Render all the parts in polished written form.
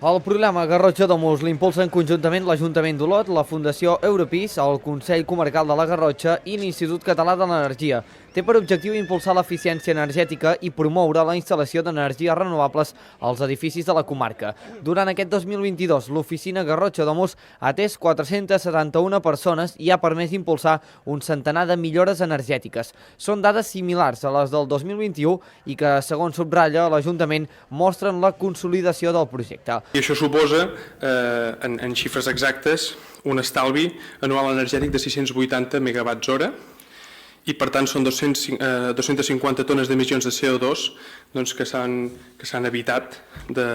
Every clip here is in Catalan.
El programa Garrotxa Domus l'impulsen conjuntament l'Ajuntament d'Olot, la Fundació Europis, el Consell Comarcal de la Garrotxa i l'Institut Català de l'Energia. Té per objectiu impulsar l'eficiència energètica i promoure la instal·lació d'energies renovables als edificis de la comarca. Durant aquest 2022, l'oficina Garrotxa Domus ha atès 471 persones i ha permès impulsar un centenar de millores energètiques. Són dades similars a les del 2021 i que, segons subratlla l'Ajuntament, mostren la consolidació del projecte. I això suposa, en xifres exactes, un estalvi anual energètic de 680 megawatts hora i, per tant, són 250 tones d'emissions de CO2 que s'han evitat de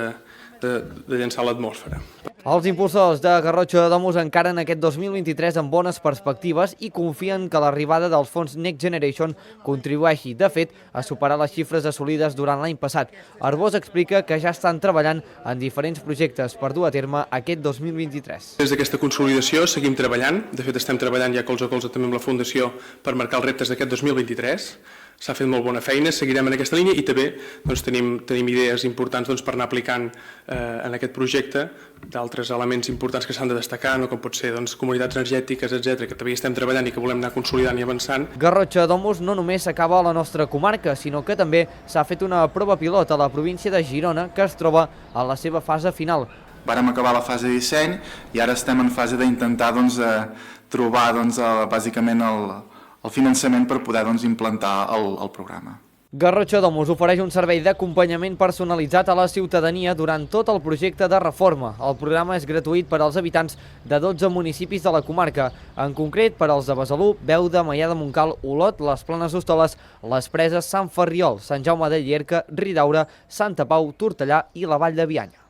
llançar a l'atmosfera. Els impulsors de Garrotxa Domus encaren aquest 2023 amb bones perspectives i confien que l'arribada dels fons Next Generation contribueixi, de fet, a superar les xifres assolides durant l'any passat. Arbós explica que ja estan treballant en diferents projectes per dur a terme aquest 2023. Des d'aquesta consolidació seguim treballant, de fet estem treballant ja colze a colze també amb la Fundació per marcar els reptes d'aquest 2023. S'ha fet molt bona feina, seguirem en aquesta línia i també tenim idees importants per anar aplicant en aquest projecte d'altres elements importants que s'han de destacar, com pot ser comunitats energètiques, etc., que també estem treballant i que volem anar consolidant i avançant. Garrotxa Domus no només s'acaba a la nostra comarca, sinó que també s'ha fet una prova pilot a la província de Girona, que es troba a la seva fase final. Vàrem acabar la fase de disseny i ara estem en fase d'intentar trobar bàsicament el finançament per poder implantar el programa. Garrotxa Domus ofereix un servei d'acompanyament personalitzat a la ciutadania durant tot el projecte de reforma. El programa és gratuït per als habitants de 12 municipis de la comarca, en concret per als de Besalú, Beuda, Maià de Montcal, Olot, les Planes d'Hostoles, les Preses, Sant Ferriol, Sant Jaume de Llierca, Ridaura, Santa Pau, Tortellà i la Vall de Bianya.